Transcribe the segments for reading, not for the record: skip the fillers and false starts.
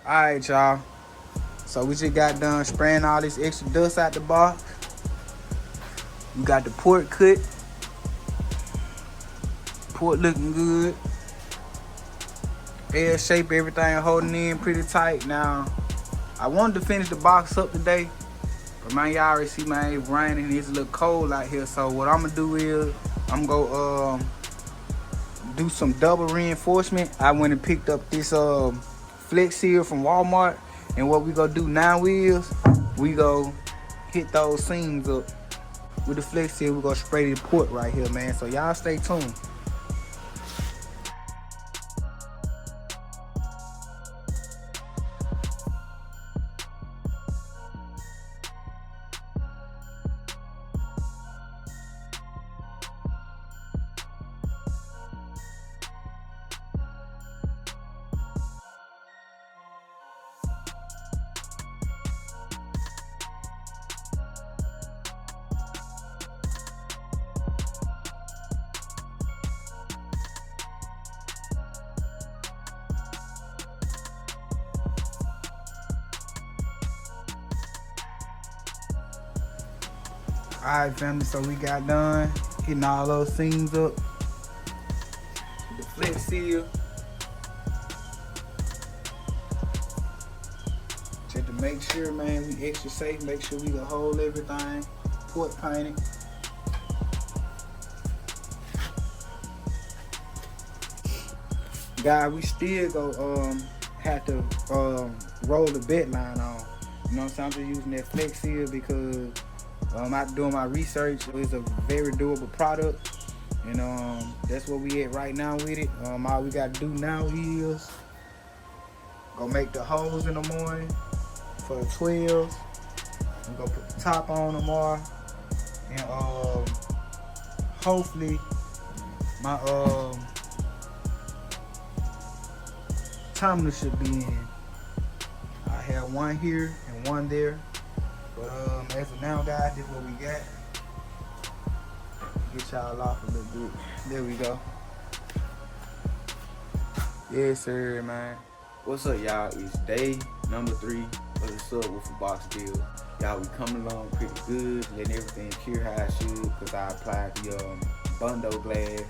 Alright, y'all. So we just got done spraying all this extra dust out the box. We got the port cut. Port looking good. Air shape, everything holding in pretty tight. Now, I wanted to finish the box up today, but man, y'all already see, man, it's raining. It's a little cold out here. So what I'm gonna do is I'm gonna do some double reinforcement. I went and picked up this Flex Seal from Walmart, and what we gonna do now is we go hit those seams up with the Flex Seal. We gonna spray the port right here, man. So y'all stay tuned. Alright, family, so we got done hitting all those seams up with the Flex Seal. Just to make sure, man, we extra safe, make sure we can hold everything, port painted. Guys, we still go have to roll the bed line on. You know what I'm saying? I'm just using that Flex Seal because after doing my research, it's a very durable product, and that's where we at right now with it. All we gotta do now is go make the holes in the morning for the 12s. I'm gonna put the top on tomorrow, and hopefully my terminal should be in. I have one here and one there. But as of now, guys, this is what we got. Get y'all off a little bit. There we go. Yes, sir, man. What's up, y'all? It's day number 3 of the Subwoofer Box build. Y'all, we coming along pretty good, letting everything cure how it should, because I applied the Bundo glass.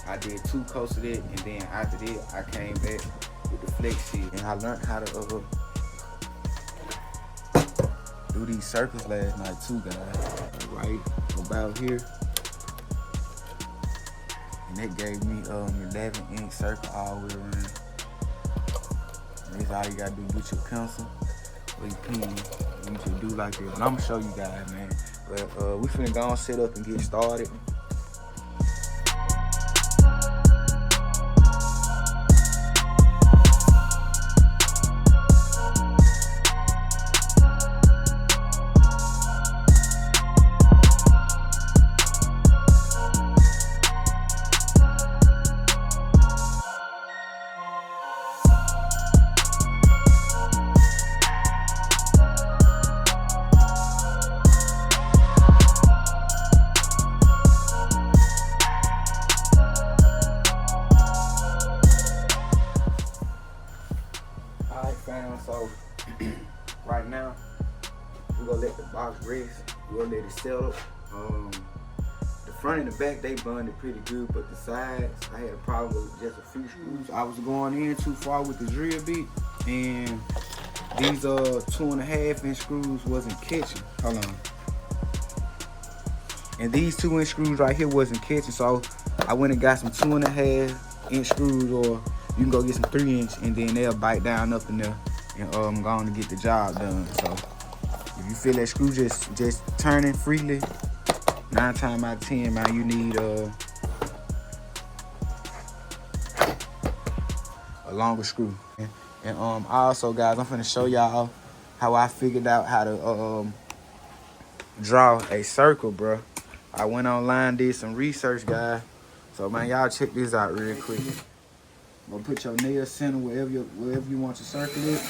I did 2 coats of it, and then after that, I came back with the Flex Seal. And I learned how to do these circles last night too, guys. Right about here. And that gave me 11-inch circle all the way around. And that's all you gotta do, get your pencil or your pen. You just do like that. And I'm gonna show you guys, man. But we finna go on set up and get started. So right now we're gonna let the box rest. We're gonna let it settle. The front and the back, they bonded pretty good, but the sides, I had a problem with just a few screws. I was going in too far with the drill bit, and these 2.5-inch screws wasn't catching. Hold on. And these 2-inch screws right here wasn't catching, so I went and got some 2.5-inch screws, or you can go get some 3-inch, and then they'll bite down up in there, and I'm going to get the job done. So if you feel that screw just turning freely, 9 times out of 10, man, you need a longer screw. And also, guys, I'm finna show y'all how I figured out how to draw a circle, bro. I went online, did some research, guys. So, man, y'all check this out real quick. I'm gonna put your nail center wherever you want your circle it.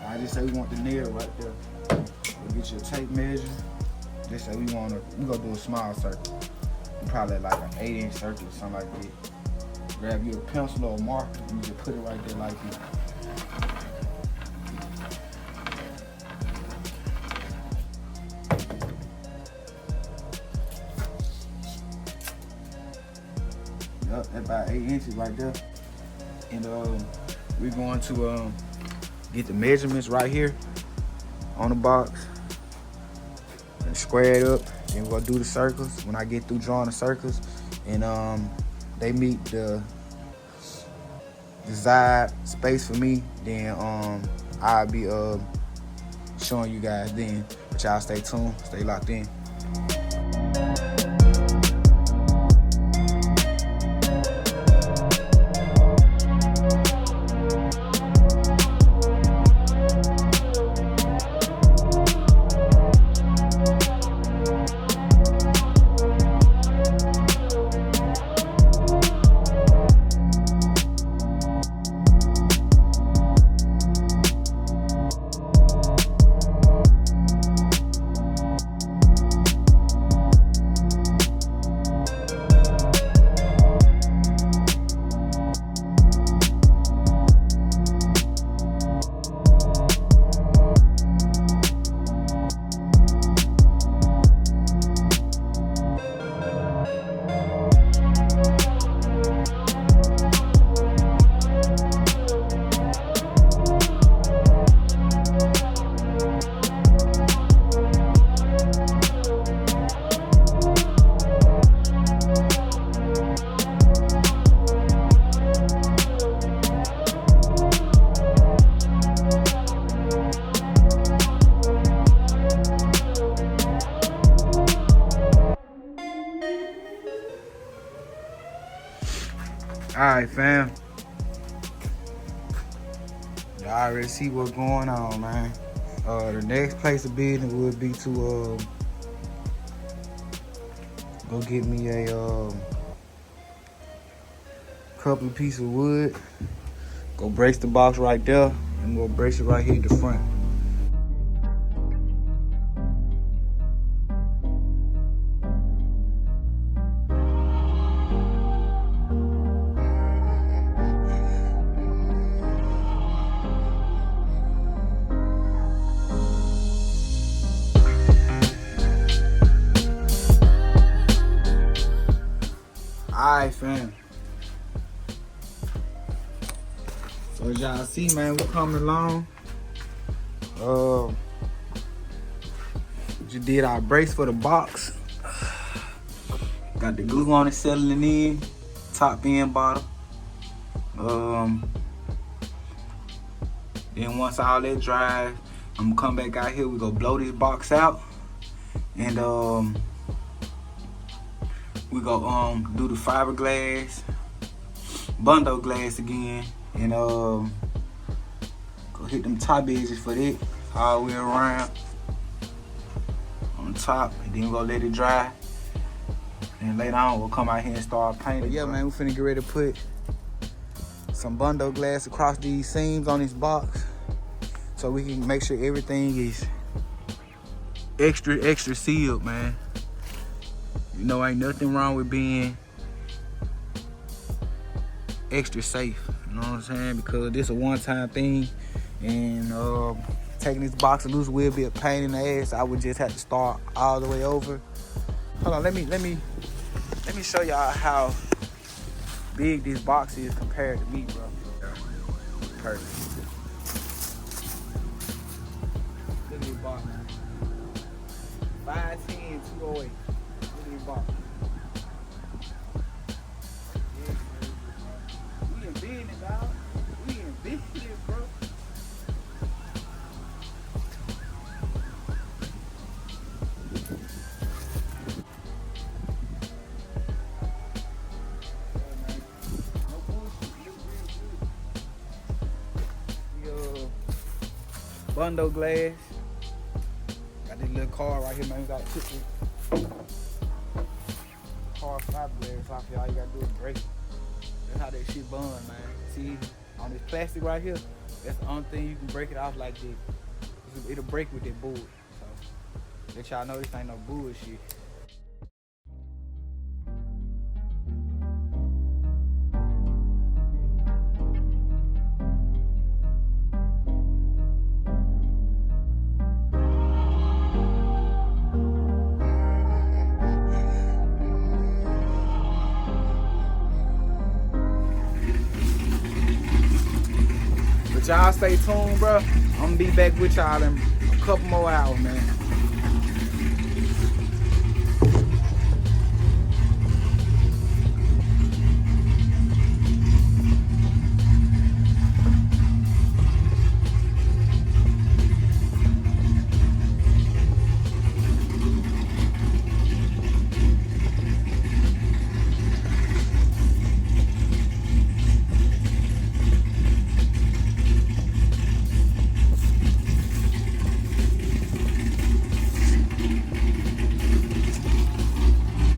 I just say we want the nail right there. We'll get your tape measure. Just say we gonna do a small circle. Probably like an 8-inch circle or something like that. Grab you a pencil or a marker, and you just put it right there like this. Yep, that's about 8 inches right there. And we're going to get the measurements right here on the box and square it up. Then we're gonna do the circles. When I get through drawing the circles and they meet the desired space for me, then I'll be showing you guys then. But y'all stay tuned, stay locked in. Alright, fam. Y'all already see what's going on, man. The next place of business would be to go get me a couple of pieces of wood. Go brace the box right there, and we'll brace it right here at the front. Alright, fam. So as y'all see, man, we're coming along. Just did our brace for the box. Got the glue on it settling in, top and bottom. Then once all that dries, I'm gonna come back out here. We gonna blow this box out, and we go do the fiberglass, bundle glass again, and go hit them top edges for that all the way around on top, and then we're gonna let it dry. And later on, we'll come out here and start painting. But yeah, man, we finna get ready to put some bundle glass across these seams on this box so we can make sure everything is extra sealed, man. You know, ain't nothing wrong with being extra safe, you know what I'm saying? Because this is a one-time thing, and taking this box loose will be a pain in the ass. I would just have to start all the way over. Hold on, let me show y'all how big this box is compared to me, bro. Perfect. Look at this box, man. 5'10", 208. Box. We in business, dog. We in business, bro. Bundle glass. Got this little car right here, man. We got to put this car fiberglass off here. All you gotta do is break it. That's how that shit bond, man. See, on this plastic right here, that's the only thing you can break it off like this. It'll break with that board. So let y'all know this ain't no bullshit. But y'all stay tuned, bro. I'm gonna be back with y'all in a couple more hours, man.